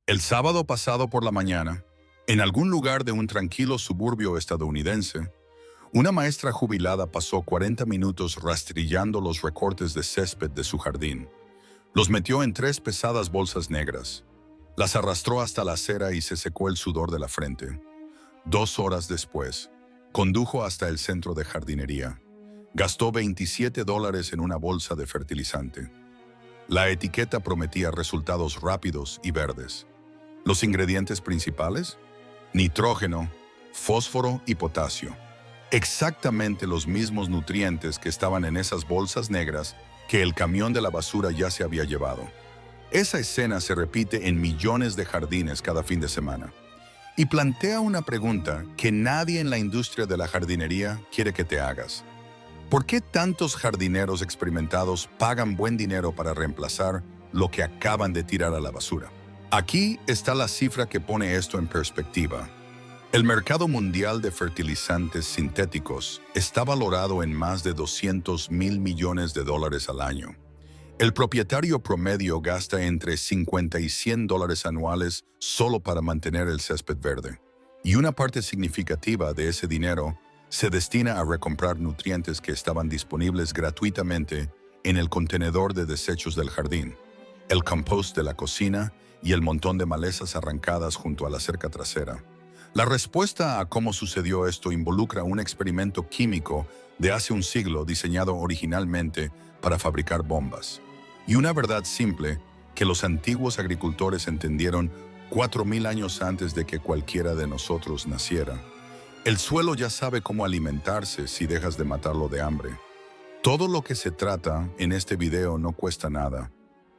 El sábado pasado por la mañana, en algún lugar de un tranquilo suburbio estadounidense, una maestra jubilada pasó 40 minutos rastrillando los recortes de césped de su jardín. Los metió en 3 pesadas bolsas negras. Las arrastró hasta la acera y se secó el sudor de la frente. 2 horas después, condujo hasta el centro de jardinería. Gastó $27 en una bolsa de fertilizante. La etiqueta prometía resultados rápidos y verdes. Los ingredientes principales: nitrógeno, fósforo y potasio. Exactamente los mismos nutrientes que estaban en esas bolsas negras que el camión de la basura ya se había llevado. Esa escena se repite en millones de jardines cada fin de semana. Y plantea una pregunta que nadie en la industria de la jardinería quiere que te hagas. ¿Por qué tantos jardineros experimentados pagan buen dinero para reemplazar lo que acaban de tirar a la basura? Aquí está la cifra que pone esto en perspectiva. El mercado mundial de fertilizantes sintéticos está valorado en más de $200 mil millones al año. El propietario promedio gasta entre $50 y $100 anuales solo para mantener el césped verde. Y una parte significativa de ese dinero se destina a recomprar nutrientes que estaban disponibles gratuitamente en el contenedor de desechos del jardín, el compost de la cocina y el montón de malezas arrancadas junto a la cerca trasera. La respuesta a cómo sucedió esto involucra un experimento químico de hace un siglo diseñado originalmente para fabricar bombas. Y una verdad simple que los antiguos agricultores entendieron 4000 años antes de que cualquiera de nosotros naciera. El suelo ya sabe cómo alimentarse si dejas de matarlo de hambre. Todo lo que se trata en este video no cuesta nada.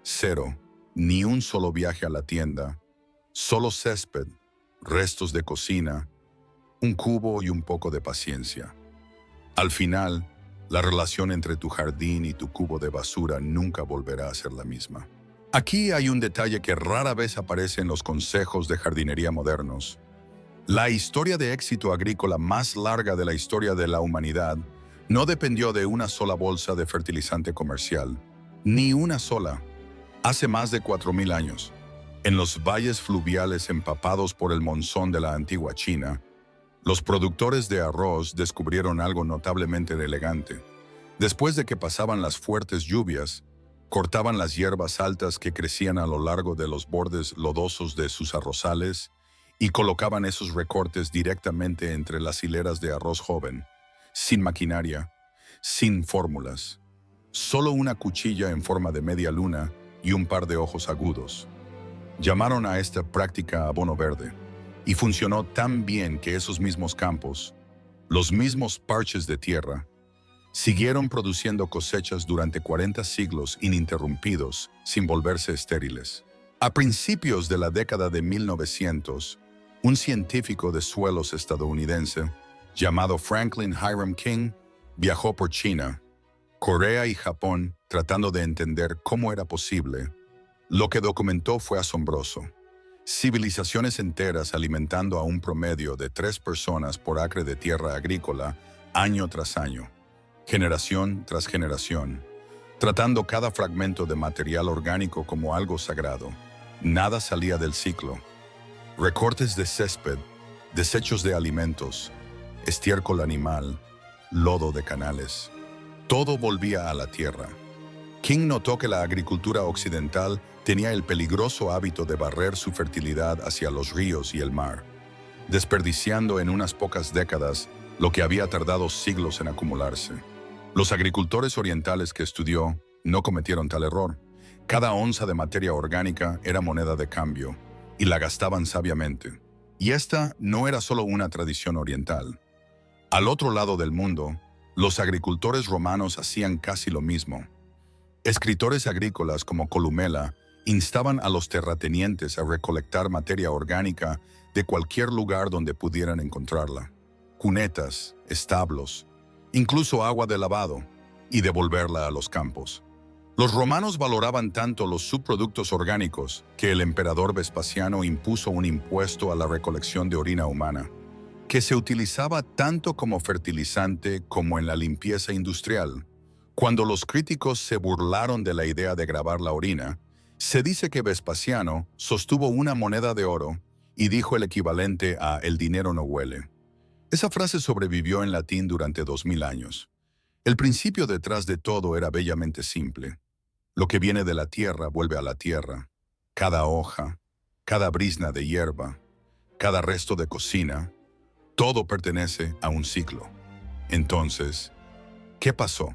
Cero, ni un solo viaje a la tienda, solo césped, restos de cocina, un cubo y un poco de paciencia. Al final, la relación entre tu jardín y tu cubo de basura nunca volverá a ser la misma. Aquí hay un detalle que rara vez aparece en los consejos de jardinería modernos. La historia de éxito agrícola más larga de la historia de la humanidad no dependió de una sola bolsa de fertilizante comercial, ni una sola. Hace más de 4000 años, en los valles fluviales empapados por el monzón de la antigua China, los productores de arroz descubrieron algo notablemente elegante. Después de que pasaban las fuertes lluvias, cortaban las hierbas altas que crecían a lo largo de los bordes lodosos de sus arrozales y colocaban esos recortes directamente entre las hileras de arroz joven, sin maquinaria, sin fórmulas, solo una cuchilla en forma de media luna y un par de ojos agudos. Llamaron a esta práctica abono verde, y funcionó tan bien que esos mismos campos, los mismos parches de tierra, siguieron produciendo cosechas durante 40 siglos ininterrumpidos, sin volverse estériles. A principios de la década de 1900, un científico de suelos estadounidense, llamado Franklin Hiram King, viajó por China, Corea y Japón tratando de entender cómo era posible. Lo que documentó fue asombroso. Civilizaciones enteras alimentando a un promedio de 3 personas por acre de tierra agrícola año tras año, generación tras generación, tratando cada fragmento de material orgánico como algo sagrado. Nada salía del ciclo. Recortes de césped, desechos de alimentos, estiércol animal, lodo de canales. Todo volvía a la tierra. King notó que la agricultura occidental tenía el peligroso hábito de barrer su fertilidad hacia los ríos y el mar, desperdiciando en unas pocas décadas lo que había tardado siglos en acumularse. Los agricultores orientales que estudió no cometieron tal error. Cada onza de materia orgánica era moneda de cambio, y la gastaban sabiamente. Y esta no era solo una tradición oriental. Al otro lado del mundo, los agricultores romanos hacían casi lo mismo. Escritores agrícolas como Columela instaban a los terratenientes a recolectar materia orgánica de cualquier lugar donde pudieran encontrarla. Cunetas, establos, incluso agua de lavado, y devolverla a los campos. Los romanos valoraban tanto los subproductos orgánicos que el emperador Vespasiano impuso un impuesto a la recolección de orina humana, que se utilizaba tanto como fertilizante como en la limpieza industrial. Cuando los críticos se burlaron de la idea de grabar la orina, Se dice que Vespasiano sostuvo una moneda de oro y dijo el equivalente a "el dinero no huele". Esa frase sobrevivió en latín durante 2000 años. El principio detrás de todo era bellamente simple. Lo que viene de la tierra vuelve a la tierra. Cada hoja, cada brizna de hierba, cada resto de cocina, todo pertenece a un ciclo. Entonces, ¿qué pasó?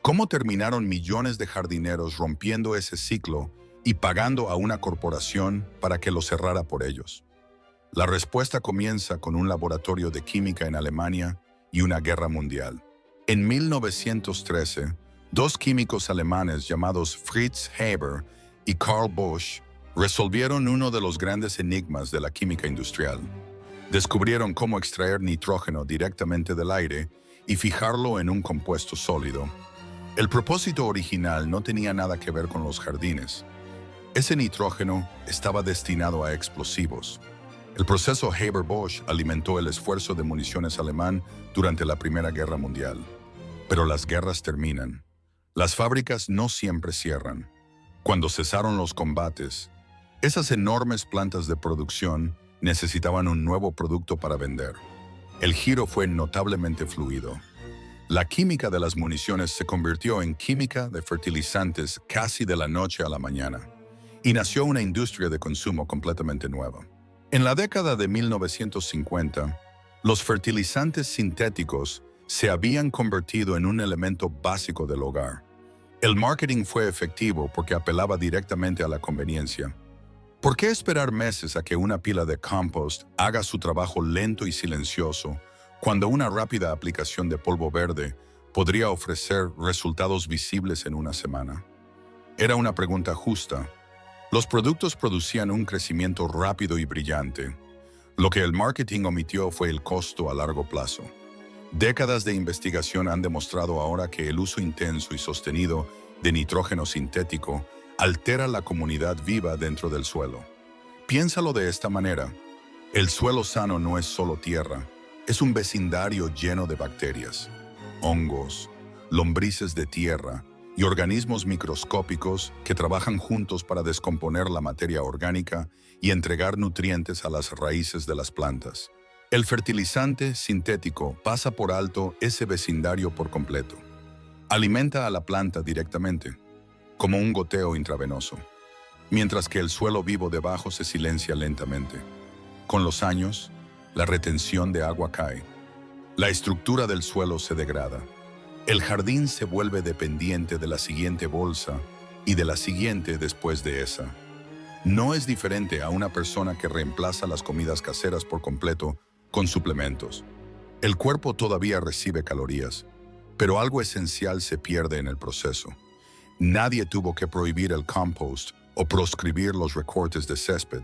¿Cómo terminaron millones de jardineros rompiendo ese ciclo y pagando a una corporación para que lo cerrara por ellos? La respuesta comienza con un laboratorio de química en Alemania y una guerra mundial. En 1913, dos químicos alemanes llamados Fritz Haber y Karl Bosch resolvieron uno de los grandes enigmas de la química industrial. Descubrieron cómo extraer nitrógeno directamente del aire y fijarlo en un compuesto sólido. El propósito original no tenía nada que ver con los jardines. Ese nitrógeno estaba destinado a explosivos. El proceso Haber-Bosch alimentó el esfuerzo de municiones alemán durante la Primera Guerra Mundial. Pero las guerras terminan. Las fábricas no siempre cierran. Cuando cesaron los combates, esas enormes plantas de producción necesitaban un nuevo producto para vender. El giro fue notablemente fluido. La química de las municiones se convirtió en química de fertilizantes casi de la noche a la mañana, y nació una industria de consumo completamente nueva. En la década de 1950, los fertilizantes sintéticos se habían convertido en un elemento básico del hogar. El marketing fue efectivo porque apelaba directamente a la conveniencia. ¿Por qué esperar meses a que una pila de compost haga su trabajo lento y silencioso cuando una rápida aplicación de polvo verde podría ofrecer resultados visibles en una semana? Era una pregunta justa. Los productos producían un crecimiento rápido y brillante. Lo que el marketing omitió fue el costo a largo plazo. Décadas de investigación han demostrado ahora que el uso intenso y sostenido de nitrógeno sintético altera la comunidad viva dentro del suelo. Piénsalo de esta manera. El suelo sano no es solo tierra, es un vecindario lleno de bacterias, hongos, lombrices de tierra y organismos microscópicos que trabajan juntos para descomponer la materia orgánica y entregar nutrientes a las raíces de las plantas. El fertilizante sintético pasa por alto ese vecindario por completo. Alimenta a la planta directamente, como un goteo intravenoso, mientras que el suelo vivo debajo se silencia lentamente. Con los años, la retención de agua cae. La estructura del suelo se degrada. El jardín se vuelve dependiente de la siguiente bolsa y de la siguiente después de esa. No es diferente a una persona que reemplaza las comidas caseras por completo con suplementos. El cuerpo todavía recibe calorías, pero algo esencial se pierde en el proceso. Nadie tuvo que prohibir el compost o proscribir los recortes de césped.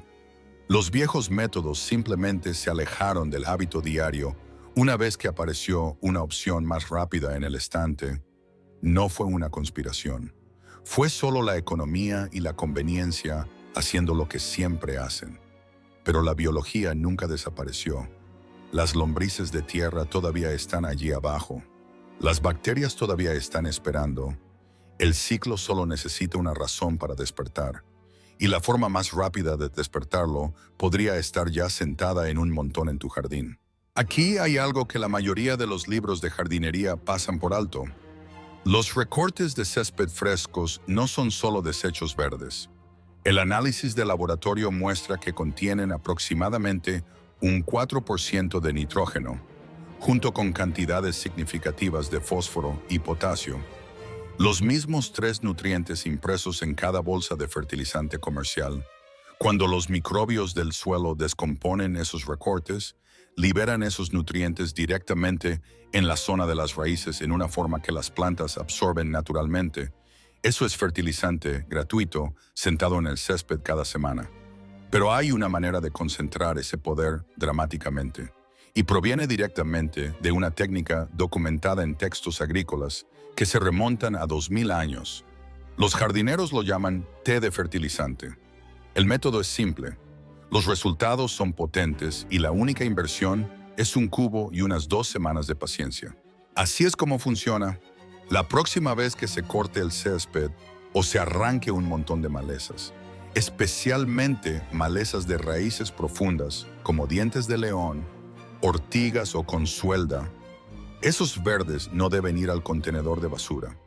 Los viejos métodos simplemente se alejaron del hábito diario una vez que apareció una opción más rápida en el estante. No fue una conspiración. Fue solo la economía y la conveniencia haciendo lo que siempre hacen. Pero la biología nunca desapareció. Las lombrices de tierra todavía están allí abajo. Las bacterias todavía están esperando. El ciclo solo necesita una razón para despertar. Y la forma más rápida de despertarlo podría estar ya sentada en un montón en tu jardín. Aquí hay algo que la mayoría de los libros de jardinería pasan por alto. Los recortes de césped frescos no son solo desechos verdes. El análisis de laboratorio muestra que contienen aproximadamente un 4% de nitrógeno, junto con cantidades significativas de fósforo y potasio. Los mismos 3 nutrientes impresos en cada bolsa de fertilizante comercial. Cuando los microbios del suelo descomponen esos recortes, liberan esos nutrientes directamente en la zona de las raíces en una forma que las plantas absorben naturalmente. Eso es fertilizante gratuito sentado en el césped cada semana. Pero hay una manera de concentrar ese poder dramáticamente, y proviene directamente de una técnica documentada en textos agrícolas que se remontan a 2000 años. Los jardineros lo llaman té de fertilizante. El método es simple. Los resultados son potentes y la única inversión es un cubo y unas 2 semanas de paciencia. Así es como funciona. La próxima vez que se corte el césped, o se arranque un montón de malezas, especialmente malezas de raíces profundas como dientes de león, ortigas o consuelda. Esos verdes no deben ir al contenedor de basura.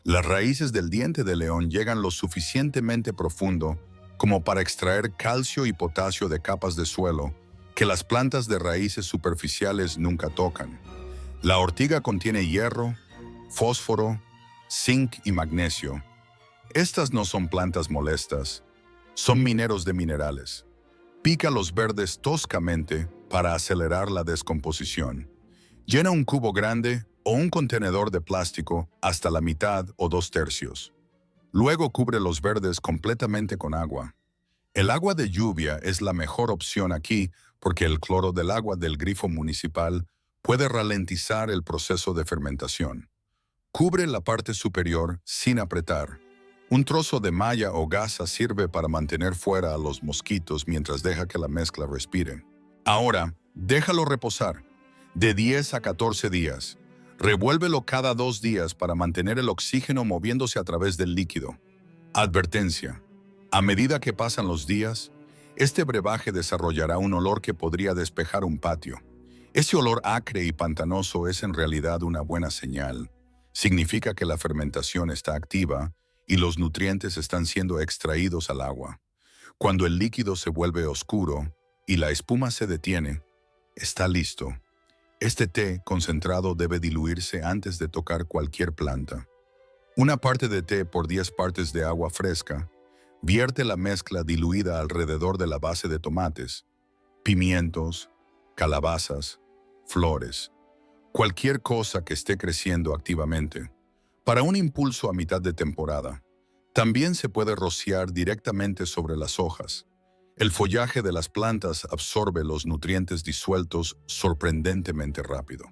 Las raíces del diente de león llegan lo suficientemente profundo como para extraer calcio y potasio de capas de suelo que las plantas de raíces superficiales nunca tocan. La ortiga contiene hierro, fósforo, zinc y magnesio. Estas no son plantas molestas, son mineros de minerales. Pica los verdes toscamente para acelerar la descomposición. Llena un cubo grande o un contenedor de plástico hasta la mitad o 2/3. Luego cubre los verdes completamente con agua. El agua de lluvia es la mejor opción aquí porque el cloro del agua del grifo municipal puede ralentizar el proceso de fermentación. Cubre la parte superior sin apretar. Un trozo de malla o gasa sirve para mantener fuera a los mosquitos mientras deja que la mezcla respire. Ahora, déjalo reposar, de 10 a 14 días. Revuélvelo cada 2 días para mantener el oxígeno moviéndose a través del líquido. Advertencia: a medida que pasan los días, este brebaje desarrollará un olor que podría despejar un patio. Ese olor acre y pantanoso es en realidad una buena señal. Significa que la fermentación está activa y los nutrientes están siendo extraídos al agua. Cuando el líquido se vuelve oscuro y la espuma se detiene, está listo. Este té concentrado debe diluirse antes de tocar cualquier planta. Una parte de té por 10 partes de agua fresca. Vierte la mezcla diluida alrededor de la base de tomates, pimientos, calabazas, flores, cualquier cosa que esté creciendo activamente. Para un impulso a mitad de temporada, también se puede rociar directamente sobre las hojas. El follaje de las plantas absorbe los nutrientes disueltos sorprendentemente rápido,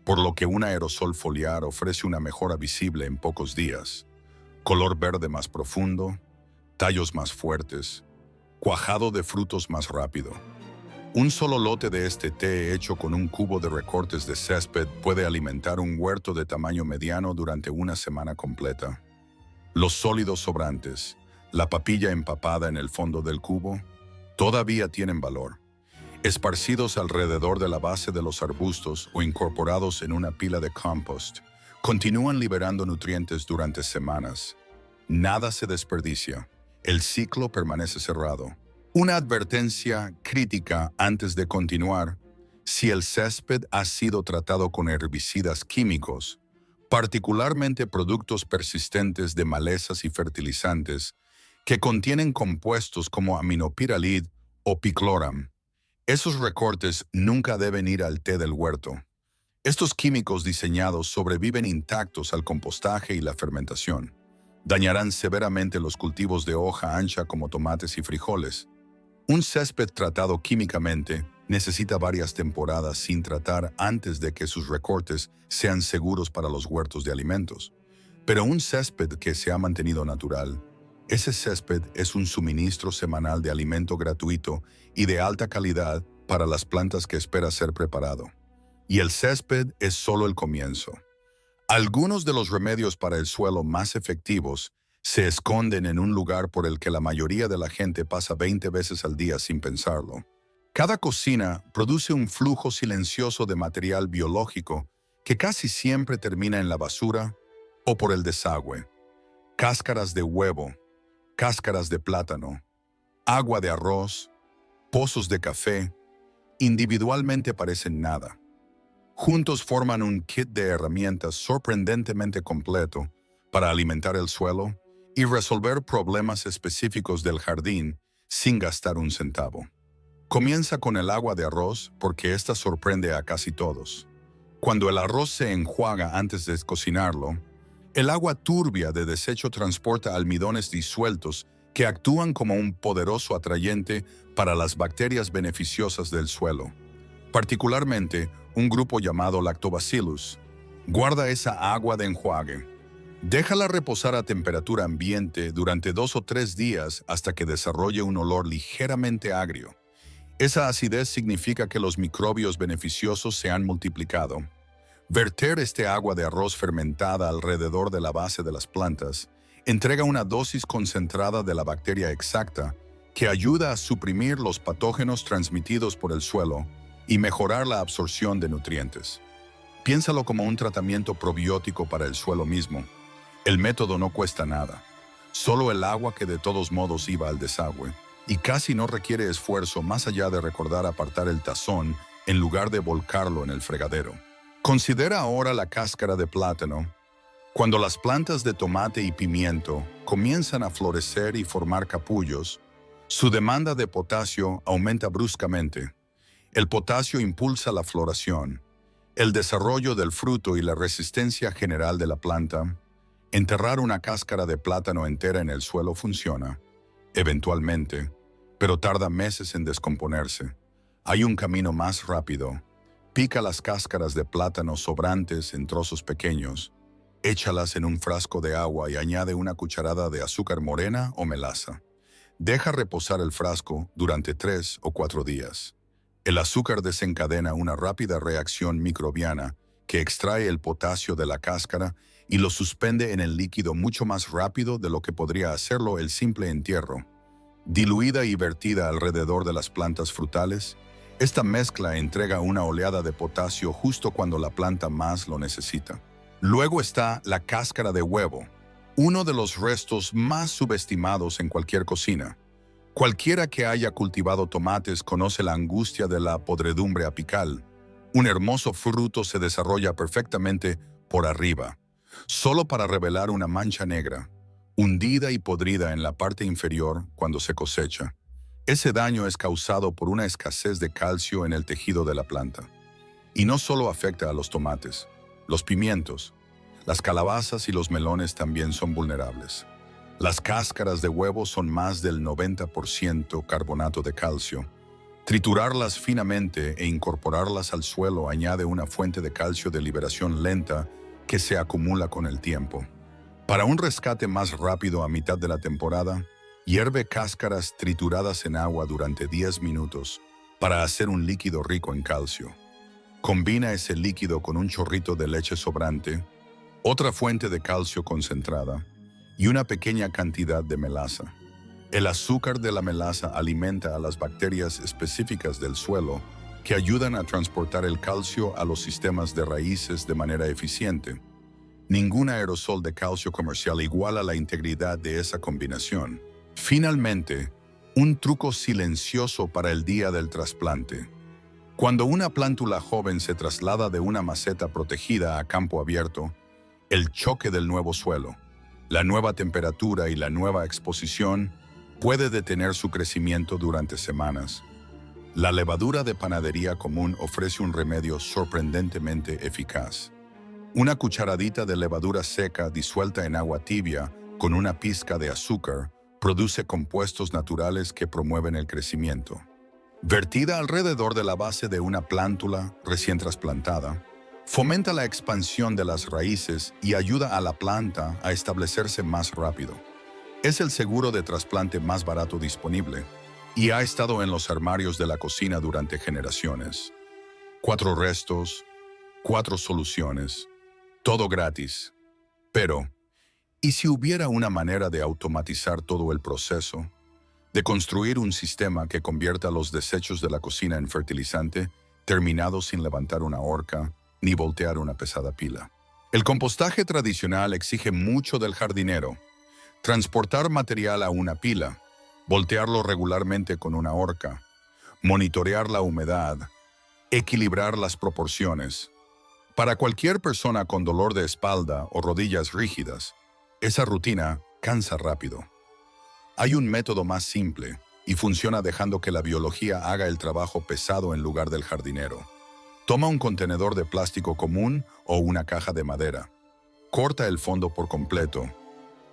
por lo que un aerosol foliar ofrece una mejora visible en pocos días. Color verde más profundo, tallos más fuertes, cuajado de frutos más rápido. Un solo lote de este té hecho con un cubo de recortes de césped puede alimentar un huerto de tamaño mediano durante una semana completa. Los sólidos sobrantes, la papilla empapada en el fondo del cubo, todavía tienen valor. Esparcidos alrededor de la base de los arbustos o incorporados en una pila de compost, continúan liberando nutrientes durante semanas. Nada se desperdicia. El ciclo permanece cerrado. Una advertencia crítica antes de continuar: si el césped ha sido tratado con herbicidas químicos, particularmente productos persistentes de malezas y fertilizantes, que contienen compuestos como aminopiralid o picloram, esos recortes nunca deben ir al té del huerto. Estos químicos diseñados sobreviven intactos al compostaje y la fermentación. Dañarán severamente los cultivos de hoja ancha como tomates y frijoles. Un césped tratado químicamente necesita varias temporadas sin tratar antes de que sus recortes sean seguros para los huertos de alimentos. Pero un césped que se ha mantenido natural, ese césped es un suministro semanal de alimento gratuito y de alta calidad para las plantas que espera ser preparado. Y el césped es solo el comienzo. Algunos de los remedios para el suelo más efectivos se esconden en un lugar por el que la mayoría de la gente pasa 20 veces al día sin pensarlo. Cada cocina produce un flujo silencioso de material biológico que casi siempre termina en la basura o por el desagüe. Cáscaras de huevo, cáscaras de plátano, agua de arroz, pozos de café, individualmente parecen nada. Juntos forman un kit de herramientas sorprendentemente completo para alimentar el suelo y resolver problemas específicos del jardín sin gastar un centavo. Comienza con el agua de arroz porque esta sorprende a casi todos. Cuando el arroz se enjuaga antes de cocinarlo, el agua turbia de desecho transporta almidones disueltos que actúan como un poderoso atrayente para las bacterias beneficiosas del suelo. Particularmente, un grupo llamado Lactobacillus. Guarda esa agua de enjuague. Déjala reposar a temperatura ambiente durante 2 o 3 días hasta que desarrolle un olor ligeramente agrio. Esa acidez significa que los microbios beneficiosos se han multiplicado. Verter este agua de arroz fermentada alrededor de la base de las plantas entrega una dosis concentrada de la bacteria exacta que ayuda a suprimir los patógenos transmitidos por el suelo y mejorar la absorción de nutrientes. Piénsalo como un tratamiento probiótico para el suelo mismo. El método no cuesta nada, solo el agua que de todos modos iba al desagüe, y casi no requiere esfuerzo más allá de recordar apartar el tazón en lugar de volcarlo en el fregadero. Considera ahora la cáscara de plátano. Cuando las plantas de tomate y pimiento comienzan a florecer y formar capullos, su demanda de potasio aumenta bruscamente. El potasio impulsa la floración, el desarrollo del fruto y la resistencia general de la planta. Enterrar una cáscara de plátano entera en el suelo funciona, eventualmente, pero tarda meses en descomponerse. Hay un camino más rápido. Pica las cáscaras de plátano sobrantes en trozos pequeños, échalas en un frasco de agua y añade una cucharada de azúcar morena o melaza. Deja reposar el frasco durante 3 o 4 días. El azúcar desencadena una rápida reacción microbiana que extrae el potasio de la cáscara y lo suspende en el líquido mucho más rápido de lo que podría hacerlo el simple entierro. Diluida y vertida alrededor de las plantas frutales, esta mezcla entrega una oleada de potasio justo cuando la planta más lo necesita. Luego está la cáscara de huevo, uno de los restos más subestimados en cualquier cocina. Cualquiera que haya cultivado tomates conoce la angustia de la podredumbre apical. Un hermoso fruto se desarrolla perfectamente por arriba, solo para revelar una mancha negra, hundida y podrida en la parte inferior cuando se cosecha. Ese daño es causado por una escasez de calcio en el tejido de la planta. Y no solo afecta a los tomates, los pimientos, las calabazas y los melones también son vulnerables. Las cáscaras de huevo son más del 90% carbonato de calcio. Triturarlas finamente e incorporarlas al suelo añade una fuente de calcio de liberación lenta que se acumula con el tiempo. Para un rescate más rápido a mitad de la temporada, hierve cáscaras trituradas en agua durante 10 minutos para hacer un líquido rico en calcio. Combina ese líquido con un chorrito de leche sobrante, otra fuente de calcio concentrada y una pequeña cantidad de melaza. El azúcar de la melaza alimenta a las bacterias específicas del suelo que ayudan a transportar el calcio a los sistemas de raíces de manera eficiente. Ningún aerosol de calcio comercial iguala la integridad de esa combinación. Finalmente, un truco silencioso para el día del trasplante. Cuando una plántula joven se traslada de una maceta protegida a campo abierto, el choque del nuevo suelo, la nueva temperatura y la nueva exposición puede detener su crecimiento durante semanas. La levadura de panadería común ofrece un remedio sorprendentemente eficaz. Una cucharadita de levadura seca disuelta en agua tibia con una pizca de azúcar produce compuestos naturales que promueven el crecimiento. Vertida alrededor de la base de una plántula recién trasplantada, fomenta la expansión de las raíces y ayuda a la planta a establecerse más rápido. Es el seguro de trasplante más barato disponible y ha estado en los armarios de la cocina durante generaciones. 4 restos, 4 soluciones, todo gratis. Pero, ¿y si hubiera una manera de automatizar todo el proceso? De construir un sistema que convierta los desechos de la cocina en fertilizante, terminado sin levantar una horca ni voltear una pesada pila. El compostaje tradicional exige mucho del jardinero. Transportar material a una pila, voltearlo regularmente con una horca, monitorear la humedad, equilibrar las proporciones. Para cualquier persona con dolor de espalda o rodillas rígidas, esa rutina cansa rápido. Hay un método más simple y funciona dejando que la biología haga el trabajo pesado en lugar del jardinero. Toma un contenedor de plástico común o una caja de madera. Corta el fondo por completo.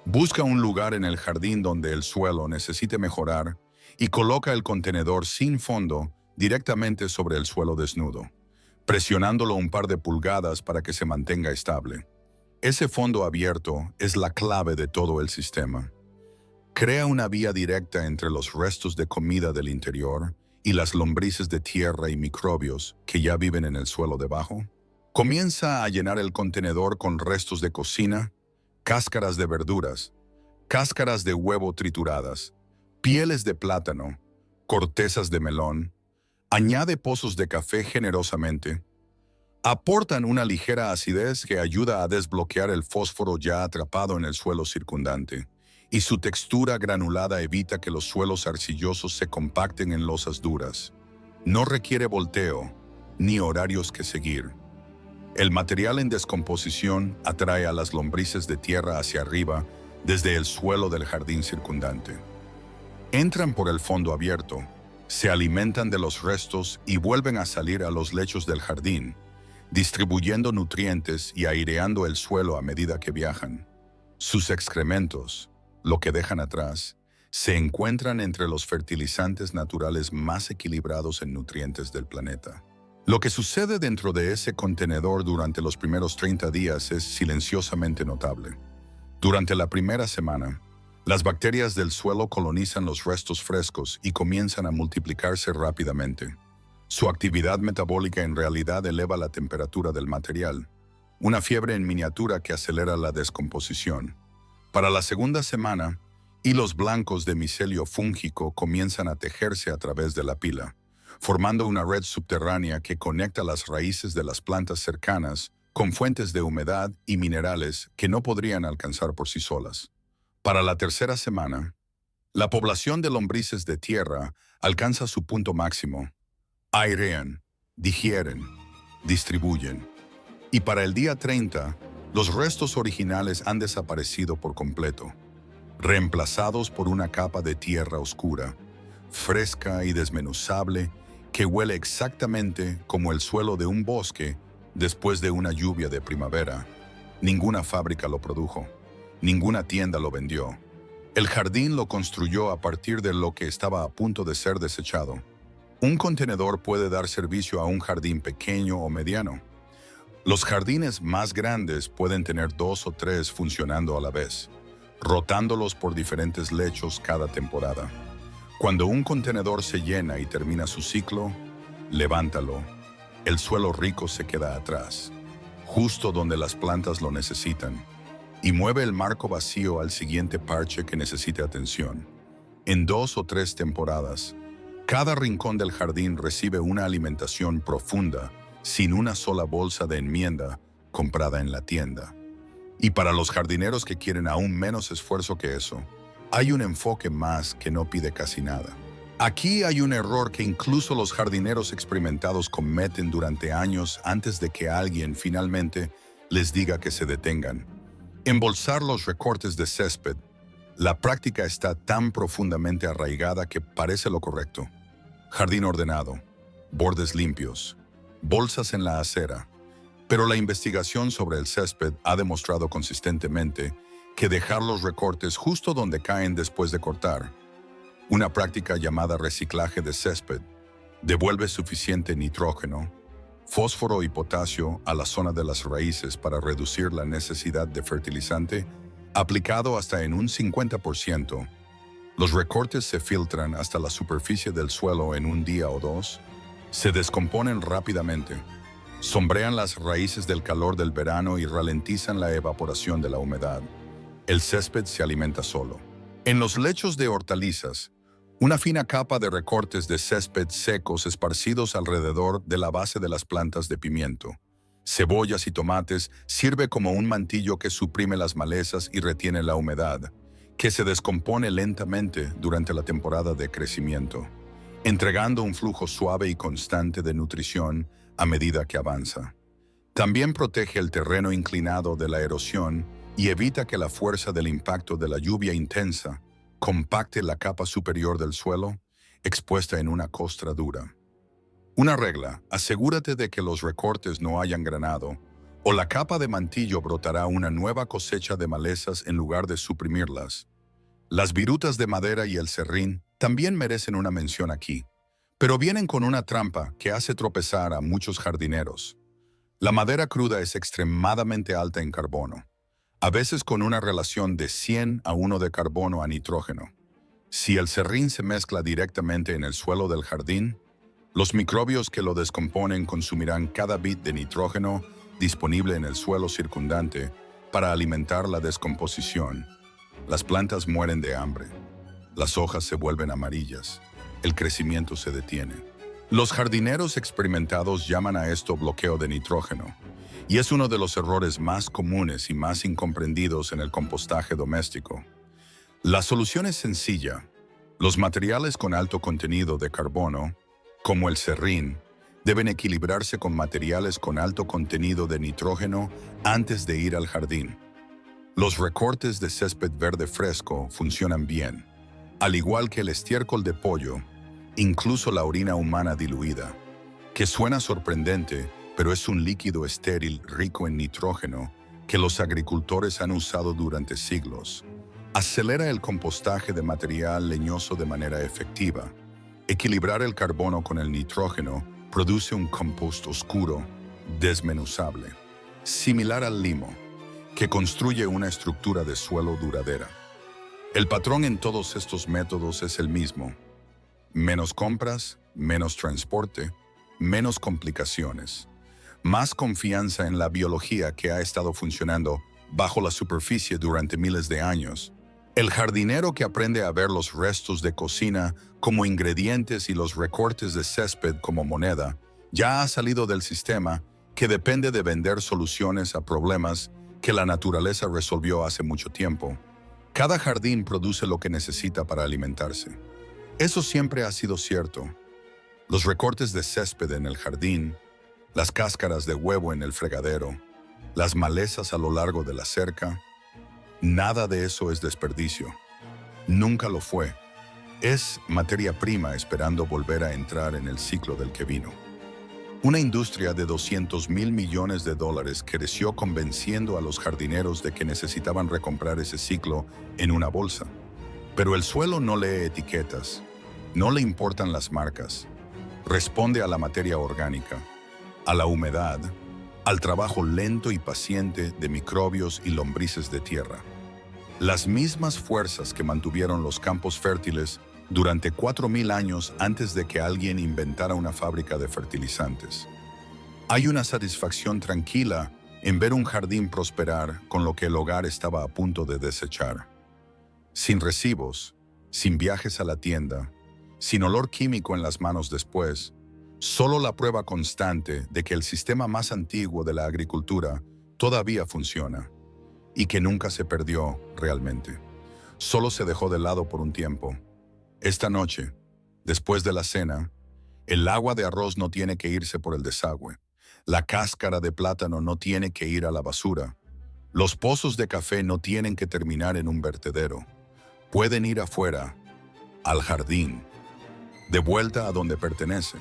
Busca un lugar en el jardín donde el suelo necesite mejorar y coloca el contenedor sin fondo directamente sobre el suelo desnudo, presionándolo un par de pulgadas para que se mantenga estable. Ese fondo abierto es la clave de todo el sistema. Crea una vía directa entre los restos de comida del interior y las lombrices de tierra y microbios que ya viven en el suelo debajo. Comienza a llenar el contenedor con restos de cocina, cáscaras de verduras, cáscaras de huevo trituradas, pieles de plátano, cortezas de melón. Añade pozos de café generosamente. Aportan una ligera acidez que ayuda a desbloquear el fósforo ya atrapado en el suelo circundante, y su textura granulada evita que los suelos arcillosos se compacten en losas duras. No requiere volteo, ni horarios que seguir. El material en descomposición atrae a las lombrices de tierra hacia arriba desde el suelo del jardín circundante. Entran por el fondo abierto, se alimentan de los restos y vuelven a salir a los lechos del jardín, distribuyendo nutrientes y aireando el suelo a medida que viajan. Sus excrementos, lo que dejan atrás, se encuentran entre los fertilizantes naturales más equilibrados en nutrientes del planeta. Lo que sucede dentro de ese contenedor durante los primeros 30 días es silenciosamente notable. Durante la primera semana, las bacterias del suelo colonizan los restos frescos y comienzan a multiplicarse rápidamente. Su actividad metabólica en realidad eleva la temperatura del material, una fiebre en miniatura que acelera la descomposición. Para la segunda semana, hilos blancos de micelio fúngico comienzan a tejerse a través de la pila, formando una red subterránea que conecta las raíces de las plantas cercanas con fuentes de humedad y minerales que no podrían alcanzar por sí solas. Para la tercera semana, la población de lombrices de tierra alcanza su punto máximo. Airean, digieren, distribuyen. Y para el día 30, los restos originales han desaparecido por completo, reemplazados por una capa de tierra oscura, fresca y desmenuzable, que huele exactamente como el suelo de un bosque después de una lluvia de primavera. Ninguna fábrica lo produjo, ninguna tienda lo vendió. El jardín lo construyó a partir de lo que estaba a punto de ser desechado. Un contenedor puede dar servicio a un jardín pequeño o mediano. Los jardines más grandes pueden tener 2 o 3 funcionando a la vez, rotándolos por diferentes lechos cada temporada. Cuando un contenedor se llena y termina su ciclo, levántalo. El suelo rico se queda atrás, justo donde las plantas lo necesitan, y mueve el marco vacío al siguiente parche que necesite atención. En 2 o 3 temporadas, cada rincón del jardín recibe una alimentación profunda, sin una sola bolsa de enmienda comprada en la tienda. Y para los jardineros que quieren aún menos esfuerzo que eso, hay un enfoque más que no pide casi nada. Aquí hay un error que incluso los jardineros experimentados cometen durante años antes de que alguien finalmente les diga que se detengan. Embolsar los recortes de césped. La práctica está tan profundamente arraigada que parece lo correcto. Jardín ordenado, bordes limpios, bolsas en la acera. Pero la investigación sobre el césped ha demostrado consistentemente que dejar los recortes justo donde caen después de cortar, una práctica llamada reciclaje de césped, devuelve suficiente nitrógeno, fósforo y potasio a la zona de las raíces para reducir la necesidad de fertilizante, aplicado hasta en un 50%. Los recortes se filtran hasta la superficie del suelo en un día o 2, se descomponen rápidamente, sombrean las raíces del calor del verano y ralentizan la evaporación de la humedad. El césped se alimenta solo. En los lechos de hortalizas, una fina capa de recortes de césped secos esparcidos alrededor de la base de las plantas de pimiento, cebollas y tomates sirve como un mantillo que suprime las malezas y retiene la humedad, que se descompone lentamente durante la temporada de crecimiento, entregando un flujo suave y constante de nutrición a medida que avanza. También protege el terreno inclinado de la erosión y evita que la fuerza del impacto de la lluvia intensa compacte la capa superior del suelo, expuesta en una costra dura. Una regla: asegúrate de que los recortes no hayan granado, o la capa de mantillo brotará una nueva cosecha de malezas en lugar de suprimirlas. Las virutas de madera y el serrín también merecen una mención aquí, pero vienen con una trampa que hace tropezar a muchos jardineros. La madera cruda es extremadamente alta en carbono, a veces con una relación de 100 a 1 de carbono a nitrógeno. Si el serrín se mezcla directamente en el suelo del jardín, los microbios que lo descomponen consumirán cada bit de nitrógeno disponible en el suelo circundante para alimentar la descomposición. Las plantas mueren de hambre. Las hojas se vuelven amarillas. El crecimiento se detiene. Los jardineros experimentados llaman a esto bloqueo de nitrógeno, y es uno de los errores más comunes y más incomprendidos en el compostaje doméstico. La solución es sencilla. Los materiales con alto contenido de carbono, como el serrín, deben equilibrarse con materiales con alto contenido de nitrógeno antes de ir al jardín. Los recortes de césped verde fresco funcionan bien, al igual que el estiércol de pollo, incluso la orina humana diluida, que suena sorprendente, pero es un líquido estéril rico en nitrógeno que los agricultores han usado durante siglos. Acelera el compostaje de material leñoso de manera efectiva. Equilibrar el carbono con el nitrógeno produce un compost oscuro, desmenuzable, similar al limo, que construye una estructura de suelo duradera. El patrón en todos estos métodos es el mismo. Menos compras, menos transporte, menos complicaciones. Más confianza en la biología que ha estado funcionando bajo la superficie durante miles de años. El jardinero que aprende a ver los restos de cocina como ingredientes y los recortes de césped como moneda, ya ha salido del sistema que depende de vender soluciones a problemas que la naturaleza resolvió hace mucho tiempo. Cada jardín produce lo que necesita para alimentarse. Eso siempre ha sido cierto. Los recortes de césped en el jardín, las cáscaras de huevo en el fregadero, las malezas a lo largo de la cerca, nada de eso es desperdicio. Nunca lo fue. Es materia prima esperando volver a entrar en el ciclo del que vino. Una industria de $200.000 millones creció convenciendo a los jardineros de que necesitaban recomprar ese ciclo en una bolsa. Pero el suelo no lee etiquetas, no le importan las marcas. Responde a la materia orgánica, a la humedad, al trabajo lento y paciente de microbios y lombrices de tierra. Las mismas fuerzas que mantuvieron los campos fértiles durante 4.000 años antes de que alguien inventara una fábrica de fertilizantes. Hay una satisfacción tranquila en ver un jardín prosperar con lo que el hogar estaba a punto de desechar. Sin recibos, sin viajes a la tienda, sin olor químico en las manos después, solo la prueba constante de que el sistema más antiguo de la agricultura todavía funciona y que nunca se perdió realmente. Solo se dejó de lado por un tiempo. Esta noche, después de la cena, el agua de arroz no tiene que irse por el desagüe. La cáscara de plátano no tiene que ir a la basura. Los pozos de café no tienen que terminar en un vertedero. Pueden ir afuera, al jardín, de vuelta a donde pertenecen.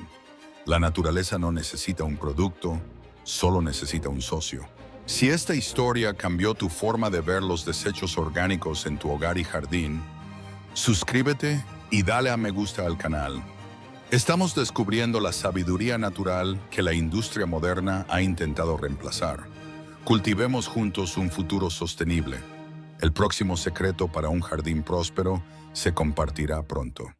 La naturaleza no necesita un producto, solo necesita un socio. Si esta historia cambió tu forma de ver los desechos orgánicos en tu hogar y jardín, suscríbete y dale a me gusta al canal. Estamos descubriendo la sabiduría natural que la industria moderna ha intentado reemplazar. Cultivemos juntos un futuro sostenible. El próximo secreto para un jardín próspero se compartirá pronto.